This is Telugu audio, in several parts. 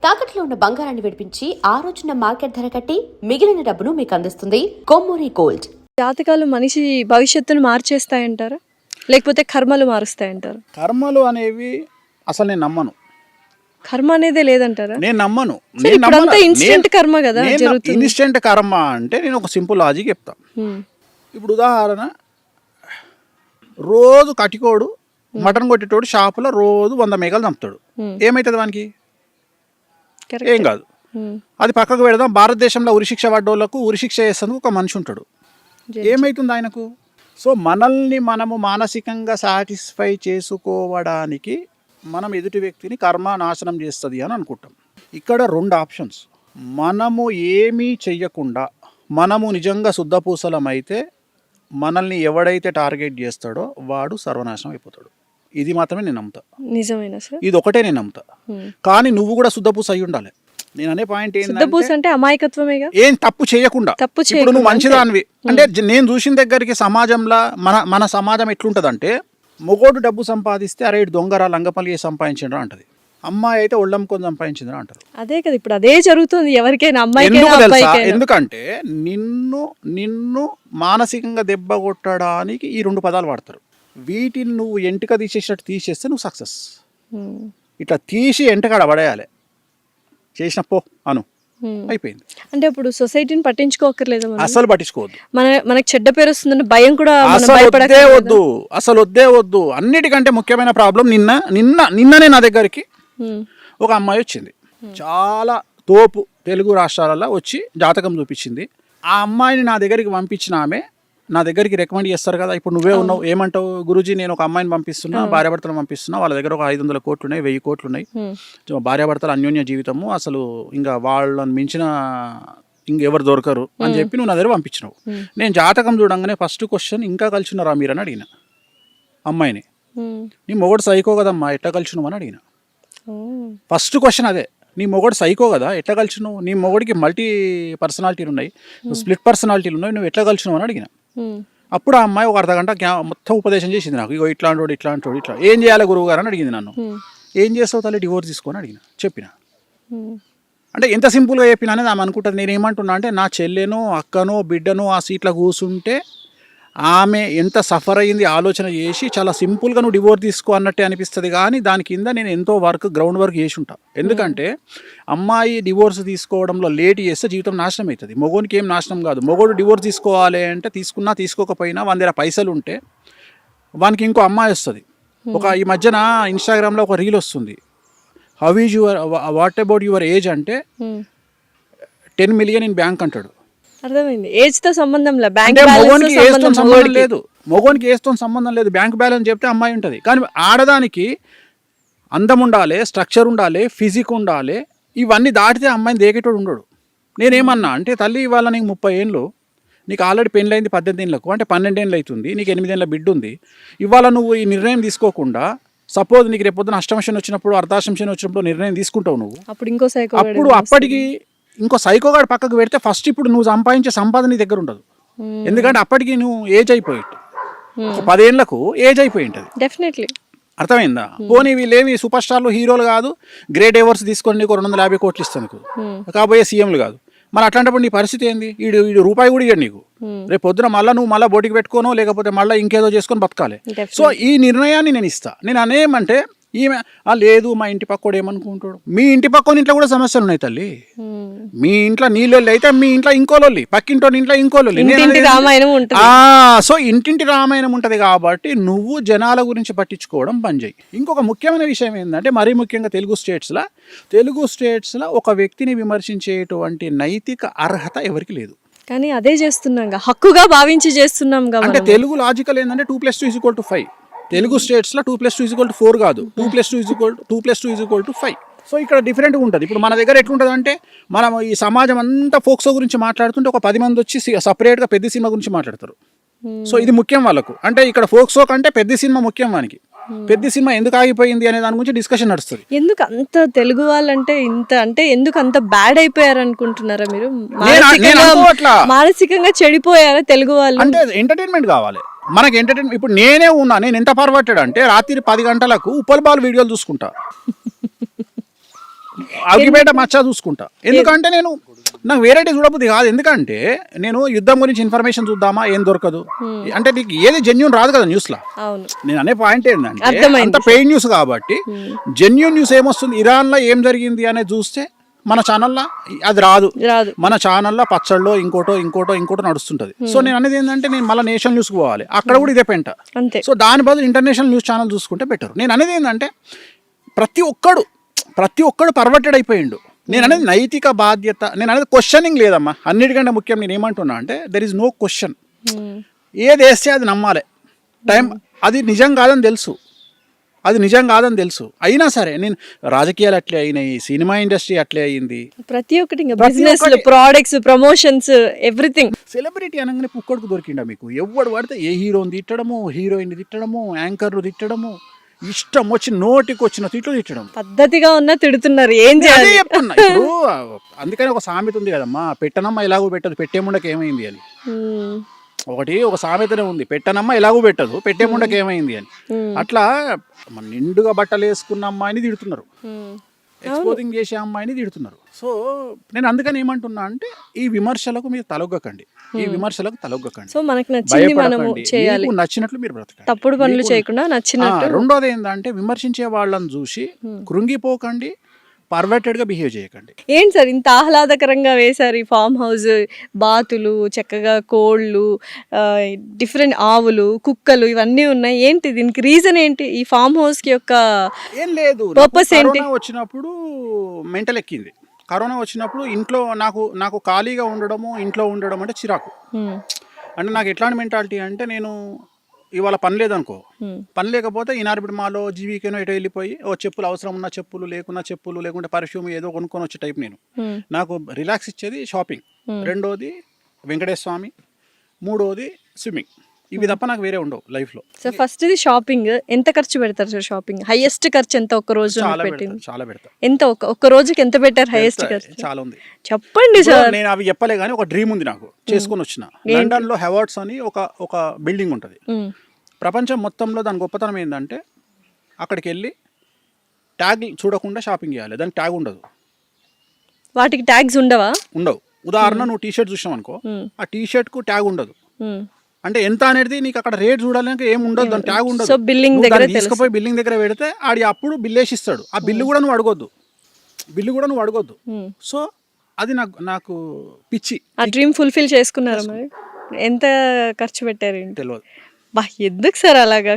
తాకట్లో ఉన్న బంగారాన్ని విడిపించి ఆ రోజున మార్కెట్ ధర కట్టి మిగిలిన డబ్బును మీకు అందిస్తుంది కొమ్మూరి గోల్డ్. జాతకాలు మనిషి భవిష్యత్తును మార్చేస్తాయంటారా, లేకపోతే కర్మలు మారుస్తాయంటారా? కర్మలు అనేవి అసలు నేను నమ్మను. కర్మ అనేదే లేదంటారా? నేను నమ్మను. ఇన్స్టెంట్ కర్మ కదా జరుగుతుంది. ఇన్స్టెంట్ కర్మ అంటే నేను ఒక సింపుల్ లాజిక్ చెప్తా. ఇప్పుడు ఉదాహరణ, రోజు కటికోడు మటన్ కొట్టేటోడు షాపులో రోజు 100 మేకలు చంపుతాడు. ఏమవుతుంది వానికి? ఏం కాదు. అది పక్కకు పెడదాం. భారతదేశంలో ఉరిశిక్ష పడ్డోళ్లకు ఉరిశిక్ష చేసేందుకు ఒక మనిషి ఉంటాడు. ఏమవుతుంది ఆయనకు? సో మనల్ని మనము మానసికంగా సాటిస్ఫై చేసుకోవడానికి మనం ఎదుటి వ్యక్తిని కర్మ నాశనం చేస్తుంది అని అనుకుంటాం. ఇక్కడ 2 ఆప్షన్స్. మనము ఏమీ చెయ్యకుండా మనము నిజంగా శుద్ధపూసలమైతే మనల్ని ఎవడైతే టార్గెట్ చేస్తాడో వాడు సర్వనాశనం అయిపోతాడు. ఇది మాత్రమే నేను నమ్ముతా. నిజమేనా సార్? ఇది ఒకటే నేను నమ్ముతా. కానీ నువ్వు కూడా శుద్ధపూస అయి ఉండాలి. నేను అనే పాయింట్ ఏంటంటే అమాయకత్వమేగా, ఏం తప్పు చేయకుండా. ఇప్పుడు నువ్వు మంచిదానివి అంటే నేను చూసిన దగ్గరికి సమాజంలో మన సమాజం ఎట్లుంటదంటే, మొగోడు డబ్బు సంపాదిస్తే అరే దొంగరా లంగపల్లి సంపాదించిండ్రా అంటది, అమ్మాయి అయితే ఒళ్ళమ్ముకొని సంపాదించిండ్రా అంటారు. అదే కదా ఇప్పుడు అదే జరుగుతుంది ఎవరికైనా, ఎందుకంటే నిన్ను మానసికంగా దెబ్బ కొట్టడానికి ఈ 2 పదాలు వాడతారు. వీటిని నువ్వు ఎంటిక తీసేసినట్టు తీసేస్తే నువ్వు సక్సెస్. ఇట్లా తీసి ఎంటకాడ పడేయాలి. చేసిన పో అను అయిపోయింది. అంటే ఇప్పుడు సొసైటీని పట్టించుకోకర్లేదు, అసలు పట్టించుకోవద్దు. మనకి చెడ్డ పేరు వస్తుందని భయం కూడా అసలు వద్దే వద్దు. అన్నిటికంటే ముఖ్యమైన ప్రాబ్లం, నిన్ననే నా దగ్గరికి ఒక అమ్మాయి వచ్చింది. చాలా తోపు తెలుగు రాష్ట్రాలలో వచ్చి జాతకం చూపించింది. ఆ అమ్మాయిని నా దగ్గరికి పంపించిన ఆమె నా దగ్గరికి రికమెండ్ చేస్తారు కదా. ఇప్పుడు నువ్వే ఉన్నావు, ఏమంటావు? గురూజీ నేను ఒక అమ్మాయిని పంపిస్తున్నా, భార్యాభర్తలు పంపిస్తున్నా, వాళ్ళ దగ్గర ఒక 500 కోట్లు ఉన్నాయి, 1000 కోట్లు ఉన్నాయి, భార్యాభర్తలు అన్యోన్య జీవితము, అసలు ఇంకా వాళ్ళని మించిన ఇంకెవరు దొరకరు అని చెప్పి నువ్వు నా దగ్గర పంపించినావు. నేను జాతకం చూడంగానే ఫస్ట్ క్వశ్చన్, ఇంకా కలిసినారా మీరు అని అడిగిన అమ్మాయిని. నీ మొగడు సైకో కదమ్మా, ఎట్లా కలిసినావు అని అడిగిన. ఫస్ట్ క్వశ్చన్ అదే, నీ మొగడు సైకో కదా, ఎట్లా కలిసినావు? నీ మొగడికి మల్టీ పర్సనాలిటీలు ఉన్నాయి, స్ప్లిట్ పర్సనాలిటీలు ఉన్నాయి, నువ్వు ఎట్లా కలిసినావు అని అడిగిన. అప్పుడు ఆ అమ్మాయి ఒక అర్ధగంట మొత్తం ఉపదేశం చేసింది నాకు. ఇగో ఇట్లాంటోడు ఇట్లా ఏం చేయాలి గురువు గారు అని అడిగింది నన్ను. ఏం చేస్తావు తల్లి, డివోర్స్ తీసుకొని అడిగిన. చెప్పిన అంటే ఎంత సింపుల్గా చెప్పిన అనేది ఆమె అనుకుంటుంది. నేను ఏమంటున్నా అంటే, నా చెల్లెనో అక్కనో బిడ్డనో ఆ సీట్లో కూర్చుంటే ఆమె ఎంత సఫర్ అయ్యింది ఆలోచన చేసి చాలా సింపుల్గా నువ్వు డివోర్స్ తీసుకో అన్నట్టే అనిపిస్తుంది. కానీ దాని కింద నేను ఎంతో గ్రౌండ్ వర్క్ చేసి ఉంటా. ఎందుకంటే అమ్మాయి డివోర్స్ తీసుకోవడంలో లేట్ చేస్తే జీవితం నాశనం అవుతుంది. మొగోనికి ఏం నాశనం కాదు. మొగోడు డివోర్స్ తీసుకోవాలి అంటే తీసుకున్నా తీసుకోకపోయినా వాని దగ్గర పైసలు ఉంటే వానికి ఇంకో అమ్మాయి వస్తుంది. ఈ మధ్యన ఇన్స్టాగ్రామ్లో ఒక రీల్ వస్తుంది, how is your what about your age అంటే 10 million ఇన్ బ్యాంక్ అంటాడు. అర్థమైంది. ఏజ్ తో సంబంధం లేదు, మొగోనికి ఏజ్తో సంబంధం లేదు. బ్యాంక్ బ్యాలెన్స్ చెప్తే అమ్మాయి ఉంటుంది. కానీ ఆడదానికి అందం ఉండాలి, స్ట్రక్చర్ ఉండాలి, ఫిజిక్ ఉండాలి. ఇవన్నీ దాటితే అమ్మాయిని దేకేటోడు ఉండడు. నేనేమన్నా అంటే, తల్లి ఇవాళ నీకు 30 ఏళ్ళు, నీకు ఆల్రెడీ పెళ్ళైంది 18 ఏళ్ళకు, అంటే 12 ఏళ్ళు అవుతుంది, నీకు 8 ఏళ్ళ బిడ్డ ఉంది. ఇవాళ నువ్వు ఈ నిర్ణయం తీసుకోకుండా, సపోజ్ నీకు రేపు పొద్దున అష్టమశని వచ్చినప్పుడు అర్ధాష్టమశని వచ్చినప్పుడు నిర్ణయం తీసుకుంటావు నువ్వు, అప్పుడు అప్పటికి ఇంకో సైకోగాడు పక్కకు పెడితే ఫస్ట్ ఇప్పుడు నువ్వు సంపాదించే సంపాదన నీ దగ్గర ఉండదు. ఎందుకంటే అప్పటికి నువ్వు ఏజ్ అయిపోయి 10 ఏళ్లకు ఏజ్ అయిపోయి ఉంటుంది. డెఫినెట్లీ. అర్థమైందా? పోనీ వీళ్ళేమి సూపర్ స్టార్లు హీరోలు కాదు, గ్రేట్ అవార్డ్స్ తీసుకొని నీకు 250 కోట్లు ఇస్తాను కాబోయే సీఎంలు కాదు. మరి అట్లాంటప్పుడు నీ పరిస్థితి ఏంది? వీడు రూపాయి కూడా ఇవ్వడు నీకు. రేపు పొద్దున మళ్ళీ బోటికి పెట్టుకోనో లేకపోతే మళ్ళీ ఇంకేదో చేసుకొని బతకాలి. సో ఈ నిర్ణయాన్ని నేను ఇస్తా. నేను అనేమంటే, ఈమె లేదు మా ఇంటి పక్కోడు ఏమనుకుంటాడు. మీ ఇంటి పక్కన ఇంట్లో కూడా సమస్యలు ఉన్నాయి తల్లి. మీ ఇంట్లో నీళ్ళు అయితే మీ ఇంట్లో ఇంకోలొల్లి, పక్కింటో ఇంట్లో ఇంకోలొల్లి. సో ఇంటింటి రామాయణం ఉంటుంది. కాబట్టి నువ్వు జనాల గురించి పట్టించుకోవడం బంద్ చేయి. ఇంకొక ముఖ్యమైన విషయం ఏంటంటే, మరీ ముఖ్యంగా తెలుగు స్టేట్స్లో ఒక వ్యక్తిని విమర్శించేటువంటి నైతిక అర్హత ఎవరికి లేదు. కానీ అదే చేస్తున్నాం, హక్కుగా భావించి చేస్తున్నాం. అంటే తెలుగు లాజికల్ ఏంటంటే 2+2 = 5. తెలుగు స్టేట్స్లో 2+2 = 4 కాదు, 2+2 = 5. సో ఇక్కడ డిఫరెంట్గా ఉంటుంది. ఇప్పుడు మన దగ్గర ఎట్లుంటుంది అంటే, మనం ఈ సమాజం అంతా ఫోక్సో గురించి మాట్లాడుతుంటే ఒక 10 మంది వచ్చి సపరేట్గా పెద్ద సినిమా గురించి మాట్లాడతారు. సో ఇది ముఖ్యం వాళ్ళకు. అంటే ఇక్కడ ఫోక్సో కంటే పెద్ద సినిమా ముఖ్యం వానికి. పెద్ద సినిమా ఎందుకు ఆగిపోయింది అనే దాని గురించి డిస్కషన్ నడుస్తుంది. ఎందుకు అంత తెలుగు వాళ్ళంటే ఎందుకు అంత బ్యాడ్ అయిపోయారు అనుకుంటున్నారా మీరు? మానసికంగా చెడిపోయారా తెలుగు వాళ్ళు? అంటే ఎంటర్టైన్మెంట్ కావాలి మనకి. ఎంటర్టైన్మెంట్ ఇప్పుడు నేనే ఉన్నా, నేను ఎంత పర్వట్టడు అంటే రాత్రి 10 గంటలకు ఉప్పల్ బాల్ వీడియోలు చూసుకుంటా. అగ్గిపేట మచ్చ చూసుకుంటా. ఎందుకంటే నేను నాకు వెరైటీ చూడబుద్ధి కాదు. ఎందుకంటే నేను యుద్ధం గురించి ఇన్ఫర్మేషన్ చూద్దామా ఏం దొరకదు. అంటే నీకు ఏది జెన్యూన్ రాదు కదా న్యూస్లో. అవును, నేను అనే పాయింట్ ఏంటంటే అర్థమైంది. అంత పెయిడ్ న్యూస్ కాబట్టి జెన్యూన్ న్యూస్ ఏమొస్తుంది, ఇరాన్లో ఏం జరిగింది అనేది చూస్తే మన ఛానల్లో అది రాదు. మన ఛానల్లో పచ్చళ్ళలో ఇంకోటో నడుస్తుంటది. సో నేను అనేది ఏంటంటే నేను మళ్ళీ నేషనల్ న్యూస్కి పోవాలి, అక్కడ కూడా ఇదే పెంట. సో దాని బదులు ఇంటర్నేషనల్ న్యూస్ ఛానల్ చూసుకుంటే బెటర్. నేను అనేది ఏంటంటే ప్రతి ఒక్కడు పర్వర్టెడ్ అయిపోయిండు. నేను అనేది నైతిక బాధ్యత, నేను అనేది క్వశ్చనింగ్ లేదమ్మా. అన్నిటికంటే ముఖ్యం నేను ఏమంటున్నా అంటే దెర్ ఇస్ నో క్వశ్చన్. ఏది వేస్తే అది నమ్మాలి. అది నిజం కాదని తెలుసు, అయినా సరే నేను రాజకీయాలు అట్లే అయినాయి, సినిమా ఇండస్ట్రీ అట్లే అయింది, ప్రతి ఒక్కటి business, products, promotions, everything. Celebrity అనగానే పుక్కడికి దొరికిండా మీకు? ఎవడు పడితే ఏ హీరోని తిట్టడము, హీరోయిన్ తిట్టడము, యాంకర్లు తిట్టడము, ఇష్టం వచ్చి నోటికి వచ్చిన తిట్లు తిట్టడం. పద్ధతిగా ఉన్నా తిడుతున్నారు, ఏం చేయాలి చెప్తున్నా. ఇప్పుడు అందుకని ఒక సామెత ఉంది కదమ్మా, పెట్టనమ్మ ఎలాగో పెట్టదు పెట్టేముండకి ఏమైంది అని. ఒక సామెతనే ఉంది, పెట్టనమ్మ ఎలాగూ పెట్టదు పెట్టేముండకి ఏమైంది అని. అట్లా మన నిండుగా బట్టలు వేసుకున్న అమ్మాయిని తిడుతున్నారు, ఎక్స్పోజింగ్ చేసే అమ్మాయిని తిడుతున్నారు. సో నేను అందుకని ఏమంటున్నా అంటే ఈ విమర్శలకు మీరు తలొగ్గకండి. సో మనకు నచ్చింది మనము చేయాలి, మీకు నచ్చినట్లు మీరు బ్రతకండి, తప్పుడు పనులు చేయకుండా నచ్చినట్టు. రెండోది ఏంటంటే విమర్శించే వాళ్ళని చూసి కృంగిపోకండి, పర్వర్టెడ్గా బిహేవ్ చేయకండి. ఏంటి సార్ ఇంత ఆహ్లాదకరంగా వేశారు ఈ ఫామ్ హౌస్, బాతులు, చక్కగా కోళ్ళు, డిఫరెంట్ ఆవులు, కుక్కలు ఇవన్నీ ఉన్నాయి. ఏంటి దీనికి రీజన్ ఏంటి? ఈ ఫామ్ హౌస్ కి యొక్క ఏం లేదు, పర్పస్ ఏంటి? వచ్చినప్పుడు మెంటల్ ఎక్కింది. కరోనా వచ్చినప్పుడు ఇంట్లో నాకు ఖాళీగా ఇంట్లో ఉండడం అంటే చిరాకు. అంటే నాకు ఎట్లాంటి మెంటాలిటీ అంటే నేను ఇవాళ పని లేదనుకో, పని లేకపోతే ఇనార్బిడ్ మాలో జీవికేనో ఎటో వెళ్ళిపోయి ఓ చెప్పులు, అవసరం ఉన్న చెప్పులు, లేకుంటే పర్ఫ్యూమ్ ఏదో కొనుక్కొని వచ్చే టైప్ నేను. నాకు రిలాక్స్ ఇచ్చేది షాపింగ్, రెండోది వెంకటేశ్వర స్వామి, మూడోది స్విమ్మింగ్. ఇవి తప్ప నాకు వేరే ఉండవు లైఫ్లో. సో ఫస్ట్ ఇది షాపింగ్. ఎంత ఖర్చు పెడతారు సార్ షాపింగ్? హైయెస్ట్ ఖర్చు ఎంత ఒక్క రోజు పెట్టింది? చాలా పెడతా. ఎంత ఒక్క రోజుకి ఎంత పెట్టారు హైయెస్ట్ ఖర్చు? చాలా ఉంది, చెప్పండి సార్. నేను అవి చెప్పలే కానీ ఒక డ్రీమ్ ఉంది నాకు, చేసుకొని వచ్చిన. లండన్ లో హెవార్డ్స్ అని ఒక బిల్డింగ్ ఉంటుంది. ప్రపంచం మొత్తంలో దాని గొప్పతనం ఏంటంటే అక్కడికి వెళ్ళి ట్యాగ్ చూడకుండా షాపింగ్ చేయాలి. దానికి ట్యాగ్ ఉండదు. వాటికి ట్యాగ్స్ ఉండవు. ఉదాహరణ నువ్వు టీ షర్ట్ చూసావు అనుకో, ఆ టీ షర్ట్ కు ట్యాగ్ ఉండదు. అంటే ఎంత అనేది నీకు అక్కడ రేట్ చూడాలంటే ఏం ఉండదు, దాని ట్యాగ్ ఉండదు. తీసుకుపోయి బిల్లింగ్ దగ్గర పెడితే ఆడి అప్పుడు బిల్ వేసి ఇస్తాడు. ఆ బిల్లు కూడా నువ్వు అడగొద్దు. సో అది నాకు పిచ్చి. ఆ డ్రీమ్ ఫుల్ఫిల్ చేసుకున్నారా మరి? ఎంత ఖర్చు పెట్టారు? తెలియదు. ఎందుకు సార్ అలాగా?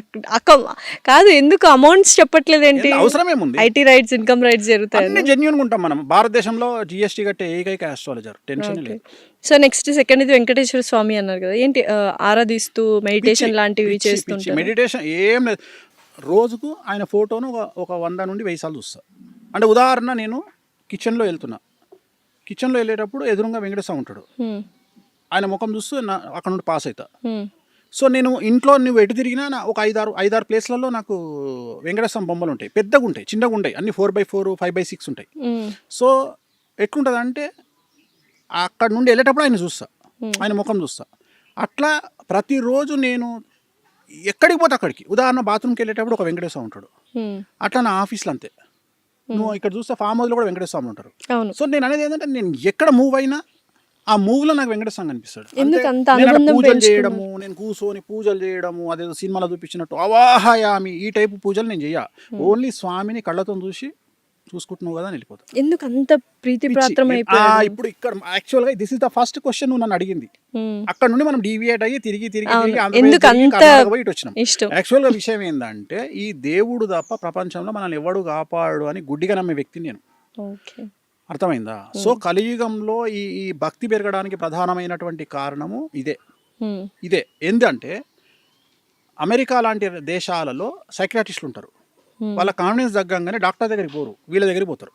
కాదు, ఎందుకు అమౌంట్స్ చెప్పట్లేదు ఏంటి? అవసరం ఏముంది? ఐటీ రైట్స్, ఇన్కమ్ రైట్స్ జరుగుతాయి. జెన్యూన్ గా ఉంటాం మనం. భారతదేశంలో జిఎస్టీ కట్టే ఏకైక ఆస్ట్రాలజర్, టెన్షన్ లేదు. సో నెక్స్ట్ సెకండ్ ఇది వెంకటేశ్వర స్వామి అన్నారు కదా, ఏంటి ఆరాధిస్తూ మెడిటేషన్ లాంటివి చేస్తుంటారు? మెడిటేషన్ ఏం లేదు, రోజుకు ఆయన ఫోటోను ఒక 100 నుండి 1000 సార్లు చూస్తా. అంటే ఉదాహరణ నేను కిచెన్లో వెళ్ళేటప్పుడు ఎదురుగా వెంకటేశ్వర ఉంటాడు, ఆయన ముఖం చూస్తూ అక్కడ నుండి పాస్ అవుతా. సో నేను ఇంట్లో నువ్వు ఎటు తిరిగినా ఒక 5-6 ప్లేస్లలో నాకు వెంకటేశ్వర బొమ్మలు ఉంటాయి. పెద్దగా ఉంటాయి, చిన్నగా ఉంటాయి, అన్ని 4x4, 5x6 ఉంటాయి. సో ఎట్లుంటుంది అంటే అక్కడ నుండి వెళ్ళేటప్పుడు ఆయన ముఖం చూస్తా. అట్లా ప్రతిరోజు నేను ఎక్కడికి పోతే అక్కడికి, ఉదాహరణ బాత్రూమ్కి వెళ్ళేటప్పుడు ఒక వెంకటేశ్వర ఉంటాడు. అట్లా నా ఆఫీస్లో అంతే. నువ్వు ఇక్కడ చూస్తే ఫామ్ హౌస్లో కూడా వెంకటేశ్వర ఉంటారు. సో నేను అనేది ఏంటంటే నేను ఎక్కడ మూవ్ అయినా ఆ మూవ్లో నాకు వెంకటేశ్వర కనిపిస్తాడు. పూజలు చేయడము, నేను కూర్చొని పూజలు చేయడము, అదేదో సినిమాలో చూపించినట్టు అవాహయామి ఈ టైపు పూజలు నేను చెయ్య. ఓన్లీ స్వామిని కళ్ళతో చూసుకుంటున్నావు కదా వెళ్ళిపోతా. ఎందుకు అంత ప్రీతి ప్రాత్రం అయిపోయింది? ఇప్పుడు ఇక్కడ యాక్చువల్గా this is the first question నువ్వు నన్ను అడిగింది. అక్కడ నుండి మనం డీవియేట్ అయ్యి తిరిగి వచ్చినాం. యాక్చువల్గా విషయం ఏంటంటే ఈ దేవుడు తప్ప ప్రపంచంలో మనల్ని ఎవడు కాపాడు అని గుడ్డిగా నమ్మే వ్యక్తి నేను. అర్థమైందా? సో కలియుగంలో ఈ భక్తి పెరగడానికి ప్రధానమైనటువంటి కారణము ఇదే ఏంటంటే అమెరికా లాంటి దేశాలలో సైకియాట్రిస్టులు ఉంటారు. వాళ్ళ కాన్ఫిడెన్స్ తగ్గంగానే డాక్టర్ దగ్గరికి పోరు, వీళ్ళ దగ్గరికి పోతారు.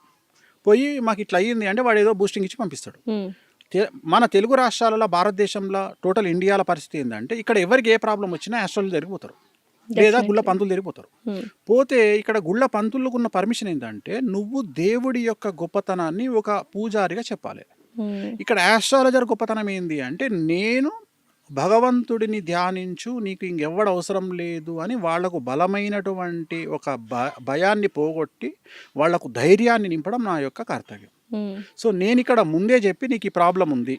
పోయి మాకు ఇట్లా అయ్యింది అంటే వాడు ఏదో బూస్టింగ్ ఇచ్చి పంపిస్తాడు. మన తెలుగు రాష్ట్రాలలో, భారతదేశంలో, టోటల్ ఇండియాల పరిస్థితి ఏంటంటే ఇక్కడ ఎవరికి ఏ ప్రాబ్లం వచ్చినా ఆస్ట్రాలజీ దగ్గరికి పోతారు, లేదా గుళ్ళ పంతులు తిరిగిపోతారు. పోతే ఇక్కడ గుళ్ళ పంతులకు ఉన్న పర్మిషన్ ఏంటంటే నువ్వు దేవుడి యొక్క గొప్పతనాన్ని ఒక పూజారిగా చెప్పాలి. ఇక్కడ ఆస్ట్రాలజర్ గొప్పతనం ఏంది అంటే నేను భగవంతుడిని ధ్యానించు, నీకు ఇంకెవ్వడు అవసరం లేదు అని వాళ్లకు బలమైనటువంటి ఒక భయాన్ని పోగొట్టి వాళ్లకు ధైర్యాన్ని నింపడం నా యొక్క కర్తవ్యం. సో నేను ఇక్కడ ముందే చెప్పి నీకు ఈ ప్రాబ్లం ఉంది,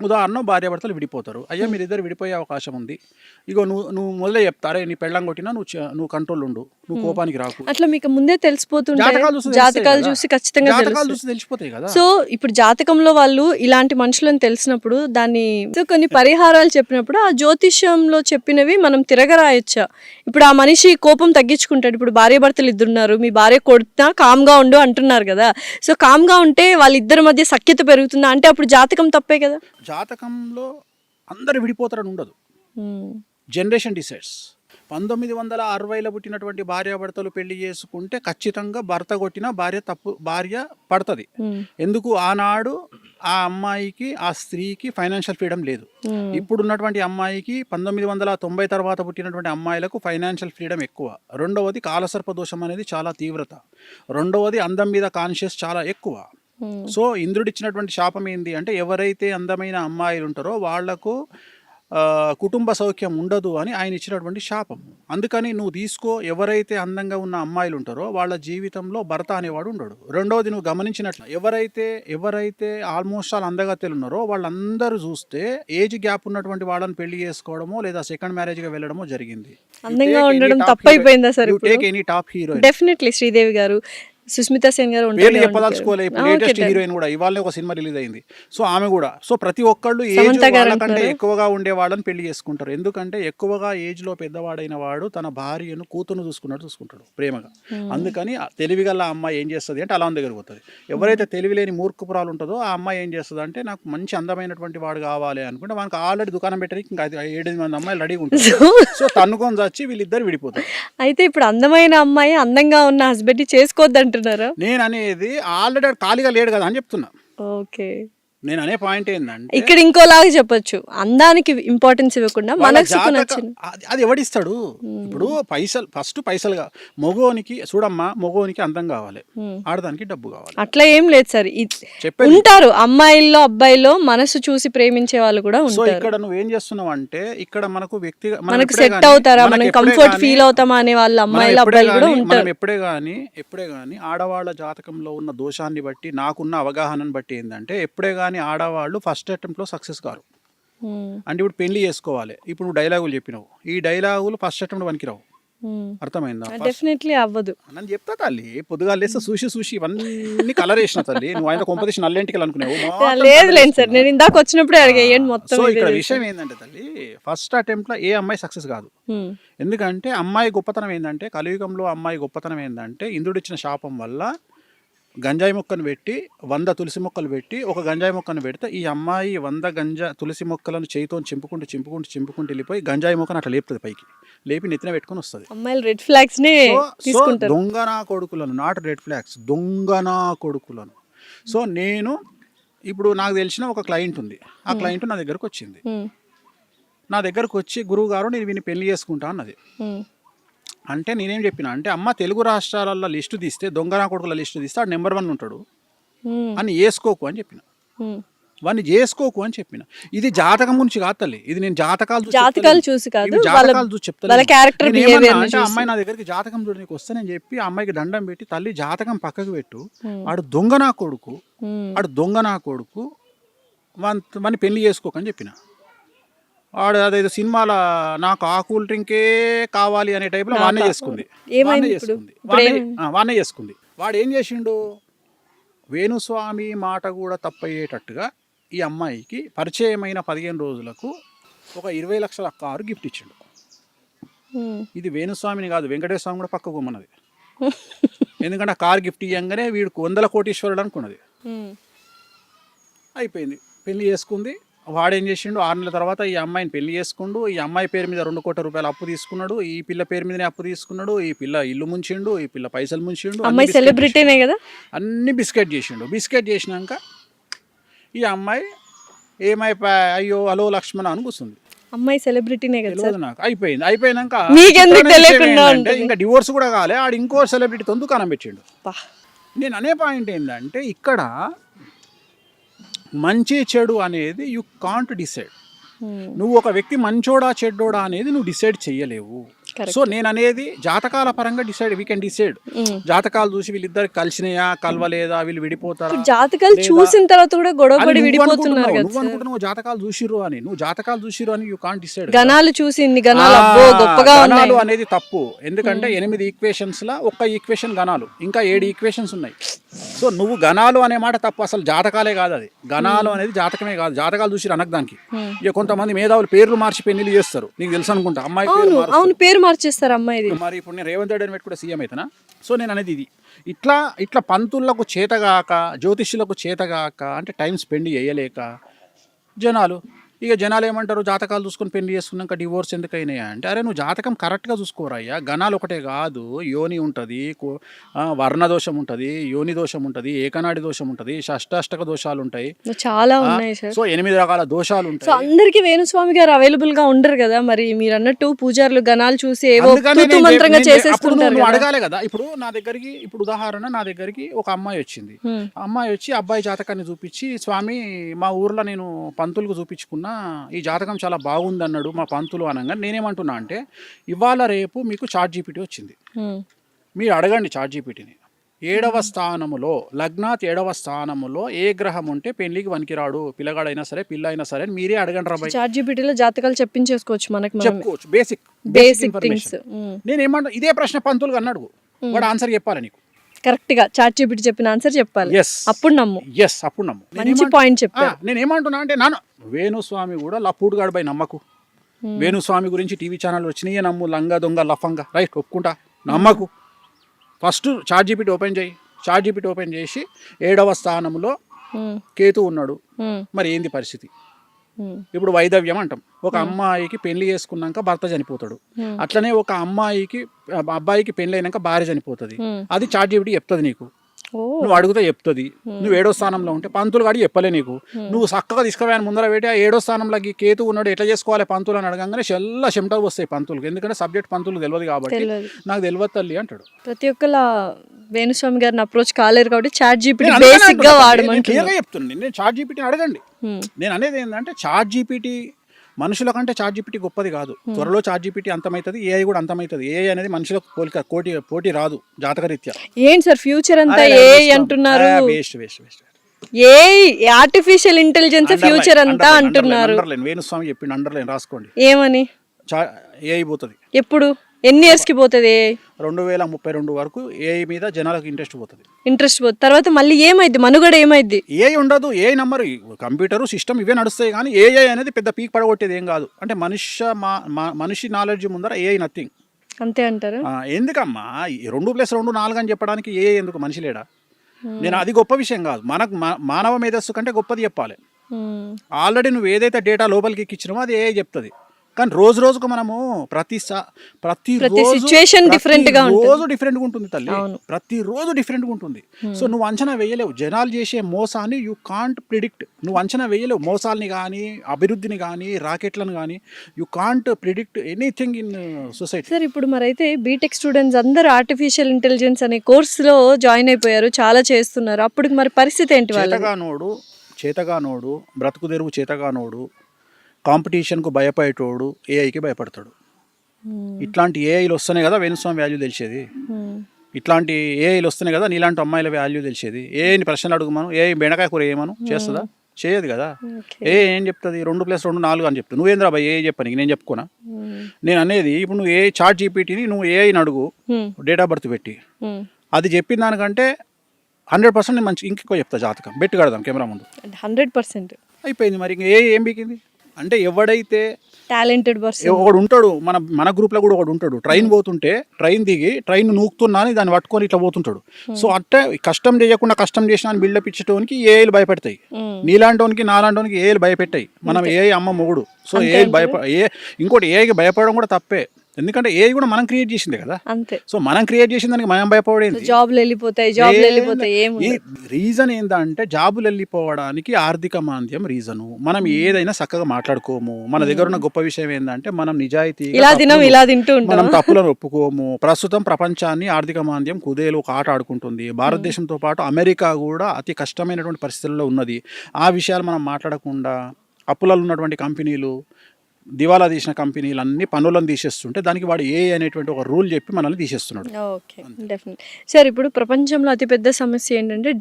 ఉదాహరణ భార్యాభర్తలు విడిపోతారు, అయ్యా మీరిద్దరు విడిపోయే అవకాశం ఉంది, ఇగో నువ్వు మొదలే చెప్తారే నీ పెళ్ళం కొట్టినా నువ్వు కంట్రోల్ ఉండు, నువ్వు కోపానికి రాకు. అట్లా మీకు ముందే తెలిసిపోతుంటే జాతకాలు జాతకాలు చూసి ఖచ్చితంగా చూసి తెలిసిపోతాయి కదా. సో ఇప్పుడు జాతకంలో వాళ్ళు ఇలాంటి మనుషులను తెలిసినప్పుడు దాన్ని కొన్ని పరిహారాలు చెప్పినప్పుడు ఆ జ్యోతిష్యంలో చెప్పినవి మనం తిరగరాయొచ్చా? ఇప్పుడు ఆ మనిషి కోపం తగ్గించుకుంటాడు, ఇప్పుడు భార్యాభర్తలు ఇద్దరున్నారు, మీ భార్య కొడుతున్నా కామ్గా ఉండు అంటున్నారు కదా, సో కామ్గా ఉంటే వాళ్ళిద్దరి మధ్య సఖ్యత పెరుగుతుందా అంటే అప్పుడు జాతకం తప్పే కదా. జాతకంలో అందరు విడిపోతారని ఉండదు, జనరేషన్ డిసైడ్స్. 1960లో పుట్టినటువంటి భార్యాభర్తలు పెళ్లి చేసుకుంటే ఖచ్చితంగా భర్త కొట్టిన భార్య పడుతుంది. ఎందుకు? ఆనాడు ఆ అమ్మాయికి ఆ స్త్రీకి ఫైనాన్షియల్ ఫ్రీడమ్ లేదు. ఇప్పుడున్నటువంటి అమ్మాయికి 1990 తర్వాత పుట్టినటువంటి అమ్మాయిలకు ఫైనాన్షియల్ ఫ్రీడమ్ ఎక్కువ. రెండవది కాలసర్ప దోషం అనేది చాలా తీవ్రత. రెండవది అందం మీద కాన్షియస్ చాలా ఎక్కువ. సో ఇంద్రుడిచ్చినటువంటి శాపం ఏంది అంటే ఎవరైతే అందమైన అమ్మాయిలు ఉంటారో వాళ్లకు కుటుంబ సౌఖ్యం ఉండదు అని ఆయన ఇచ్చినటువంటి శాపం. అందుకని నువ్వు తీసుకో, ఎవరైతే అందంగా ఉన్న అమ్మాయిలు ఉంటారో వాళ్ళ జీవితంలో భర్త అనేవాడు ఉండడు. రెండవది నువ్వు గమనించినట్లు ఎవరైతే ఆల్మోస్ట్ ఆల్ అందగత్తెలు ఉన్నారో వాళ్ళందరూ చూస్తే ఏజ్ గ్యాప్ ఉన్నటువంటి వాళ్ళని పెళ్లి చేసుకోవడమో లేదా సెకండ్ మ్యారేజ్గా వెళ్ళడమో జరిగింది. అందంగా ఉండడం తప్పైపోయిందా sir? Take any top hero, definitely Sridevi గారు, సుస్మితా సేన్ గారు పేర్లు చెప్పదలుచుకోలే. ఇప్పుడు లేటెస్ట్ హీరోయిన్ కూడా ఇవాళ ఒక సినిమా రిలీజ్ అయింది. సో ఆమె కూడా, సో ప్రతి ఒక్కళ్ళు ఏజ్ వాళ్ళకంటే ఎక్కువగా ఉండే వాళ్ళని పెళ్లి చేసుకుంటారు. ఎందుకంటే ఎక్కువగా ఏజ్ లో పెద్దవాడైన వాడు తన భార్యను కూతురును చూసుకుంటాడు ప్రేమగా. అందుకని తెలివిగల అమ్మాయి ఏం చేస్తుంది అంటే అలా దగ్గర పోతుంది. ఎవరైతే తెలివి లేని మూర్ఖపురాలు ఉంటుందో ఆ అమ్మాయి ఏం చేస్తుంది అంటే నాకు మంచి అందమైనటువంటి వాడు కావాలి అనుకుంటే మనకు ఆల్రెడీ దుకాణం పెట్టడానికి ఇంకా 7 మంది అమ్మాయిలు రెడీగా ఉంటారు. సో తన్నుకొని వచ్చి వీళ్ళిద్దరు విడిపోతారు. అయితే ఇప్పుడు అందమైన అమ్మాయి అందంగా ఉన్న హస్బెండ్ చేసుకోవద్దంటారు. నేను అనేది ఆల్రెడీ ఖాళీగా లేడు కదా అని చెప్తున్నా. ఓకే, నేను అనే పాయింట్ ఏంటంటే ఇక్కడ ఇంకోలాగా చెప్పొచ్చు, అందానికి ఇంపార్టెన్స్ ఇవ్వకుండా మనసుకు నచ్చిన అది ఎవడిస్తాడు. ఇప్పుడు పైసలుగా మగోనికి చూడమ్మా, మగోనికి అందం కావాలి, ఆడదానికి డబ్బు కావాలి. అట్లా ఏం లేదు సార్, ఉంటారు అమ్మాయిల్లో అబ్బాయిల్లో మనసు చూసి ప్రేమించే వాళ్ళు కూడా ఉంటారు. సో ఇక్కడ నువ్వు ఏం చేస్తున్నావు అంటే ఇక్కడ మనకు మనకు సెట్ అవుతారా, మనం కంఫర్ట్ ఫీల్ అవుతామా అనే వాళ్ళు అమ్మాయిలు అబ్బాయిలు కూడా ఉంటారు. ఎప్పుడే గానీ ఆడవాళ్ళ జాతకంలో ఉన్న దోషాన్ని బట్టి నాకున్న అవగాహనను బట్టి ఏంటంటే ఎప్పుడే గానీ ఆడవాళ్ళు ఫస్ట్ అటెంప్ట్ లో సక్సెస్ కారు. అంటే ఇప్పుడు పెళ్లి చేసుకోవాలి, ఇప్పుడు నువ్వు డైలాగులు చెప్పినావు, ఈ డైలాగులు ఫస్ట్ అటెంప్ట్ పనికిరావు. అర్థమైందా? డెఫినెట్లీ అవ్వదు. నన్ను చెప్తా తల్లి, పొద్దుగా లేస్తే చూసి ఇవన్నీ కలర్ వేసిన తల్లి, నువ్వు ఆయన కొంపదీసి నల్లెంటికలు అనుకునేవు. లేదు సార్, నేను ఇందాక వచ్చినప్పుడే అడిగాను మొత్తం. సో ఇక్కడ విషయం ఏంటంటే తల్లి, ఫస్ట్ అటెంప్ట్ లో ఏ అమ్మాయి సక్సెస్ కాదు. ఎందుకంటే అమ్మాయి గొప్పతనం ఏంటంటే, కలియుగంలో అమ్మాయి గొప్పతనం ఏంటంటే ఇంద్రుడిచ్చిన శాపం వల్ల గంజాయి మొక్కను పెట్టి 100 తులసి మొక్కలు పెట్టి ఒక గంజాయి మొక్కను పెడితే ఈ అమ్మాయి 100 తులసి మొక్కలను చేయితో చింపుకుంటూ వెళ్ళిపోయి గంజాయి మొక్కను అట్లా లేపుతుంది, పైకి లేపి నెత్తిన పెట్టుకుని వస్తుంది. అమ్మాయిలు రెడ్ ఫ్లాగ్స్ ని తీసుకుంటారు. దొంగనా కొడుకులను, నాట్ రెడ్ ఫ్లాగ్స్, దొంగనా కొడుకులను. సో నేను ఇప్పుడు నాకు తెలిసిన ఒక క్లయింట్ ఉంది, ఆ క్లయింట్ నా దగ్గరకు వచ్చింది. నా దగ్గరకు వచ్చి గురువు గారు నేను వీని పెళ్లి చేసుకుంటా అన్నది. అంటే నేనేం చెప్పిన అంటే, అమ్మ తెలుగు రాష్ట్రాలలో లిస్టు తీస్తే, దొంగనా కొడుకుల లిస్టు తీస్తే ఆడు నెంబర్ 1 ఉంటాడు అని చేసుకోకు అని చెప్పిన, వాడిని చేసుకోకు అని చెప్పిన. ఇది జాతకం గురించి కాదు తల్లి, ఇది నేను జాతకాలు చూసి కాదు, చెప్తాను. అంటే అమ్మాయి నా దగ్గరికి జాతకం చూడడానికి వస్తే నేను చెప్పి ఆ అమ్మాయికి దండం పెట్టి, తల్లి జాతకం పక్కకు పెట్టు, ఆడు దొంగనా కొడుకు వాడిని పెళ్లి చేసుకోకని చెప్పిన. వాడు అదేదో సినిమాలో నాకు ఆ కూల్ డ్రింకే కావాలి అనే టైప్లో వాడినే చేసుకుంది. వాడు ఏం చేసిండు, వేణుస్వామి మాట కూడా తప్పయ్యేటట్టుగా ఈ అమ్మాయికి పరిచయమైన 15 రోజులకు ఒక 20 లక్షల కారు గిఫ్ట్ ఇచ్చిండు. ఇది వేణుస్వామిని కాదు, వెంకటేశ్వర స్వామి కూడా పక్కకు ఉన్నది. ఎందుకంటే ఆ కారు గిఫ్ట్ ఇవ్వగానే వీడికి 100 కోటీశ్వరుడు అనుకున్నది. అయిపోయింది, పెళ్లి చేసుకుంది. వాడేం చేసిండు, 6 నెలల తర్వాత ఈ అమ్మాయిని పెళ్లి చేసుకుండు. ఈ అమ్మాయి పేరు మీద 2 కోట్ల రూపాయలు అప్పు తీసుకున్నాడు, ఈ పిల్ల పేరు మీదనే అప్పు తీసుకున్నాడు. ఈ పిల్ల ఇల్లు ముంచిండు, ఈ పిల్ల పైసలు ముంచిండు. అమ్మాయి సెలబ్రిటీనే కదా, అన్ని బిస్కెట్ చేసినాక ఈ అమ్మాయి ఏమైపోయా, అయ్యో హలో లక్ష్మణ అని కూర్చుంది. అమ్మాయి సెలబ్రిటీనే కదా నాకు. అయిపోయినాక ఇంకా డివోర్స్ కూడా కాలే, ఆడు ఇంకో సెలబ్రిటీతో దుకాణం పెట్టిండు. నేను అనే పాయింట్ ఏంటంటే ఇక్కడ మంచి చెడు అనేది యు కాంట్ డిసైడ్. నువ్వు ఒక వ్యక్తి మంచోడా చెడ్డోడా అనేది నువ్వు డిసైడ్ చెయ్యలేవు. సో నేను అనేది జాతకాల పరంగా వీ కెన్ డిసైడ్. జాతకాలు చూసి వీళ్ళిద్దరు కలిసినాయా కలవలేదా, వీళ్ళు విడిపోతారా, జాతకాలు చూసిన తర్వాత కూడా గొడవపడి విడిపోతున్నారు. నువ్వు అనుకుంటున్నావు జాతకాలు చూసిరు అని, నువ్వు జాతకాలు చూసిరు అని యూ కాంట్ డిసైడ్. గణాలు చూసి ఇన్ని గణాలు అబ్బో గొప్పగా గణాలు అనేది తప్పు. ఎందుకంటే 8 ఈక్వేషన్స్ లా ఒక్క ఈక్వేషన్ గణాలు, ఇంకా 7 ఈక్వేషన్స్ ఉన్నాయి. సో నువ్వు గణాలు అనే మాట తప్పు, అసలు జాతకాలే కాదు అది. గణాలు అనేది జాతకమే కాదు, జాతకాలు చూసి అనకు దానికి. ఇక కొంతమంది మేధావులు పేర్లు మార్చి పెళ్లి చేస్తారు, నీకు తెలుసు అనుకుంటా. అమ్మాయి పేరు మార్చేస్తారు అమ్మాయి. మరి ఇప్పుడు నేను రేవంత్ రెడ్డి అని పెట్టి కూడా సీఎం అవుతానా? సో నేను అనేది ఇది. ఇట్లా పంతులకు చేతగాక, జ్యోతిష్యులకు చేతగాక, అంటే టైం స్పెండ్ చేయలేక జనాలు ఏమంటారు, జాతకాలు చూసుకొని పెళ్లి చేసుకున్నాక డివోర్స్ ఎందుకు అయినాయా అంటే, అరే నువ్వు జాతకం కరెక్ట్గా చూసుకోరయ్యా. గణాలు ఒకటే కాదు, యోని ఉంటుంది, వర్ణ దోషం ఉంటుంది, యోని దోషం ఉంటుంది, ఏకనాడి దోషం ఉంటుంది, షష్టాష్టక దోషాలు ఉంటాయి, చాలా ఉన్నాయి సార్. సో 8 రకాల దోషాలు ఉంటాయి. సో అందరికి వేణుస్వామి గారు అవైలబుల్ గా ఉండరు కదా, మరి మీరు అన్నట్టు పూజారులు గణాలు చూసి ఏవో మంత్రంగా చేసేస్తుంటారు. నువ్వు అడగాలి కదా. ఇప్పుడు నా దగ్గరికి, ఇప్పుడు ఉదాహరణ, నా దగ్గరికి ఒక అమ్మాయి వచ్చింది. అమ్మాయి వచ్చి అబ్బాయి జాతకాన్ని చూపించి, స్వామి మా ఊర్లో నేను పంతులకు చూపించుకున్నా, ఈ జాతకం చాలా బాగుంది అన్నాడు మా పంతులు అనగా, నేనేమంటున్నా అంటే, ఇవాళ రేపు మీకు ChatGPT వచ్చింది, మీరు అడగండి ChatGPTని. 7వ స్థానములో లగ్నాత్ 7వ స్థానములో ఏ గ్రహం ఉంటే పెళ్లికి వనికిరాడు, పిల్లగాడైనా సరే పిల్ల అయినా సరే మీరే అడగండి రాబాయ్. ChatGPTలో జాతకాలు చెప్పించేసుకోవచ్చు, మనకి చెప్పుకోవచ్చు, బేసిక్ థింగ్స్. నేనేమంటా, ఇదే ప్రశ్న పంతులు అన్నాడు, వాడు ఆన్సర్ చెప్పాలి నీకు కరెక్ట్ గా. ChatGPT చెప్పిన ఆన్సర్ చెప్పాలి, అప్పుడు నమ్ము. మంచి పాయింట్ చెప్పారు. నేను ఏమంటున్నా అంటే, నాన్న వేణుస్వామి కూడా లప్పుడుగాడు బై నమ్మకు. వేణుస్వామి గురించి టీవీ ఛానల్ వచ్చినాయే నమ్ము, లంగా దొంగ లఫంగా, రైట్ ఒప్పుకుంటా, నమ్మకు. ఫస్ట్ ChatGPT ఓపెన్ చేయి. ChatGPT ఓపెన్ చేసి 7వ స్థానంలో కేతు ఉన్నాడు, మరి ఏంది పరిస్థితి? ఇప్పుడు వైదవ్యం అంటాం. ఒక అమ్మాయికి పెళ్లి చేసుకున్నాక భర్త చనిపోతాడు, అట్లనే ఒక అబ్బాయికి పెళ్లి అయినాక భార్య చనిపోతుంది. అది ChatGPT చెప్తుంది నీకు, నువ్వు అడిగితే చెప్తుంది. నువ్వు 7వ స్థానంలో ఉంటే పంతులు కాడి చెప్పలే నీకు, నువ్వు చక్కగా తీసుకుపోయాను ముందర పెట్టి, ఆ 7వ స్థానంలోకి కేతు ఉన్నాడు, ఎట్లా చేసుకోవాలి పంతులు అని అడగంగానే చెల్ల చెమటలు వస్తాయి పంతులకు. ఎందుకంటే సబ్జెక్ట్ పంతులు తెలియదు కాబట్టి, నాకు తెలియదు తల్లి అంటాడు. ప్రతి ఒక్కళ్ళ వేణుస్వామి గారిని అప్రోచ్ కాలేరు కాబట్టి ChatGPT బేసిక్ గా వాడమని క్లియర్గా చెప్తుంది. నేను ChatGPT అడగండి. నేను అనేది ఏంటంటే, ChatGPT మనుషుల కంటే ChatGPT గొప్పది కాదు. త్వరలో ChatGPT అంతమవుతుంది, AI కూడా అంతమవుతుంది. AI అనేది మనుషులకు పోటీ రాదు జాతకరీత్యా. ఏంటి సార్ ఫ్యూచర్ అంతా AI అంటున్నారు? AI ఆర్టిఫిషియల్ ఇంటెలిజెన్స్ ఫ్యూచర్ అంతా అంటున్నారు. వేణుస్వామి చెప్పిండు, అండర్లైన్ రాసుకోండి. ఏమని? AI పోతుంది. ఎప్పుడు, ఎన్ని ఇయర్స్ కి పోతుంది? 2032 వరకు AI మీద జనాలకు ఇంట్రెస్ట్ పోతుంది. తర్వాత మళ్ళీ ఏమైంది, మనుగడ ఏమైంది? AI ఉండదు. AI నంబర్, కంప్యూటర్ సిస్టమ్ ఇవే నడుస్తాయి, కానీ AI అనేది పెద్ద పీక్ పడగొట్టేది ఏం కాదు. అంటే మనిషి నాలెడ్జ్ ముందర AI నథింగ్. అంతే అంటారు. ఎందుకమ్మా 2+2 4 అని చెప్పడానికి AI ఎందుకు? మనిషి లేడా? నేను అది గొప్ప విషయం కాదు, మనకు మానవ మేధస్సు కంటే గొప్పది చెప్పాలి. ఆల్రెడీ నువ్వు ఏదైతే డేటా లోపలికి ఎక్కించినావో అది AI చెప్తుంది. కానీ రోజుకు మనము ప్రతి సిచ్యువేషన్ డిఫరెంట్గా ఉంటుంది తల్లి, ప్రతిరోజు డిఫరెంట్గా ఉంటుంది. సో నువ్వు అంచనా వేయలేవు. జనాలు చేసే మోసాన్ని యూ కాంట్ ప్రిడిక్ట్. నువ్వు అంచనా వేయలేవు మోసాలని కానీ, అభివృద్ధిని కానీ, రాకెట్లను కానీ. You can't predict anything in society. Sir ఇప్పుడు మరైతే బీటెక్ స్టూడెంట్స్ అందరూ ఆర్టిఫిషియల్ ఇంటెలిజెన్స్ అనే కోర్సులో జాయిన్ అయిపోయారు, చాలా చేస్తున్నారు. అప్పుడు మరి పరిస్థితి ఏంటి? చేతగానోడు బ్రతుకు తెరువు, చేతగానోడు కాంపిటీషన్కు భయపడేటోడు ఏఐకి భయపడతాడు. ఇట్లాంటి ఏఐలు వస్తేనే కదా వేణుస్వామి వాల్యూ తెలిసేది. ఇట్లాంటి ఏఐలు వస్తేనే కదా నీలాంటి అమ్మాయిల వాల్యూ తెలిసేది. ఏఐని ప్రశ్నలు అడుగుమను, ఏఐ బెండకాయ కూర ఏమను చేస్తుందా? చేయదు కదా. ఏం చెప్తుంది? 2+2 4 అని చెప్తుంది. నువ్వేంద్రా బాయ్ ఏఐ చెప్పని నేను చెప్పుకోనా? నేను అనేది ఇప్పుడు నువ్వు ChatGPTని నువ్వు ఏఐని అడుగు, డేట్ ఆఫ్ బర్త్ పెట్టి, అది చెప్పిన దానికంటే 100% నేను మంచి ఇంకెక్కువ చెప్తా. జాతకం బెట్టు కడదాం కెమెరా ముందు, 100% అయిపోయింది. మరి ఇంక ఏం బీకింది అంటే, ఎవడైతే టాలెంటెడ్ పర్సన్ ఒకడు ఉంటాడు, మన గ్రూప్లో కూడా ఒకడు ఉంటాడు, ట్రైన్ పోతుంటే ట్రైన్ దిగి ట్రైన్ నూకుతున్నా అని దాన్ని పట్టుకొని ఇట్లా పోతుంటాడు. సో అంటే కష్టం చేయకుండా కష్టం చేసిన అని బిల్డప్ ఇచ్చేటోనికి ఏఐలు భయపెడతాయి. నీలాంటోనికి నాలాంటోనికి ఏఐలు భయపెట్టాయి. మనం ఏఐ అమ్మ మొగుడు. సో ఏఐలు ఇంకోటి ఏఐకి భయపడడం కూడా తప్పే. ఎందుకంటే ఏఐ కూడా మనం క్రియేట్ చేసిందే కదా. అంతే. సో మనం క్రియేట్ చేసిన దానికి మనం భయపడేది. జాబ్లు వెళ్ళిపోతాయి. రీజన్ ఏంటంటే, జాబులు వెళ్ళిపోవడానికి ఆర్థిక మాంద్యం రీజను. మనం ఏదైనా చక్కగా మాట్లాడుకోము. మన దగ్గర ఉన్న గొప్ప విషయం ఏంటంటే, మనం నిజాయితీ మనం తప్పులను ఒప్పుకోము. ప్రస్తుతం ప్రపంచాన్ని ఆర్థిక మాంద్యం కుదేలు ఒక ఆట ఆడుకుంటుంది. భారతదేశంతో పాటు అమెరికా కూడా అతి కష్టమైనటువంటి పరిస్థితుల్లో ఉన్నది. ఆ విషయాలు మనం మాట్లాడకుండా అప్పులలో ఉన్నటువంటి కంపెనీలు, దివాలా తీసిన కంపెనీలు అన్ని పన్నులను తీసేస్తుంటే దానికి వాడు ఏ అనేటువంటి ఒక రూల్ చెప్పి మనల్ని తీసేస్తున్నాడు. Okay, definite. సార్, ఇప్పుడు ప్రపంచంలో అతిపెద్ద సమస్య ఏంటంటే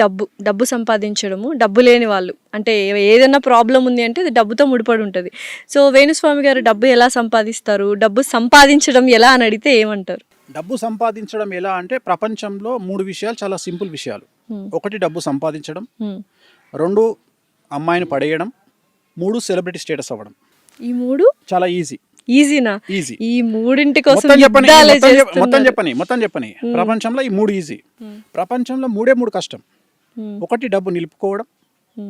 డబ్బు సంపాదించడము. డబ్బు లేని వాళ్ళు అంటే ఏదైనా ప్రాబ్లం ఉంది అంటే అది డబ్బుతో ముడిపడి ఉంటుంది. సో వేణుస్వామి గారు డబ్బు ఎలా సంపాదిస్తారు, డబ్బు సంపాదించడం ఎలా అని అడిగితే ఏమంటారు? డబ్బు సంపాదించడం ఎలా అంటే ప్రపంచంలో 3 విషయాలు చాలా సింపుల్ విషయాలు. 1 డబ్బు సంపాదించడం, 2 అమ్మాయిని పడేయడం, 3 సెలబ్రిటీ స్టేటస్ అవ్వడం. ఈ 3 చాలా ఈజీనా? ఈజీ. ఈ 3 కోసం మొత్తం చెప్పని ప్రపంచంలో ఈ 3 ఈజీ. ప్రపంచంలో 3 కష్టం. 1 డబ్బు నిలుపుకోవడం,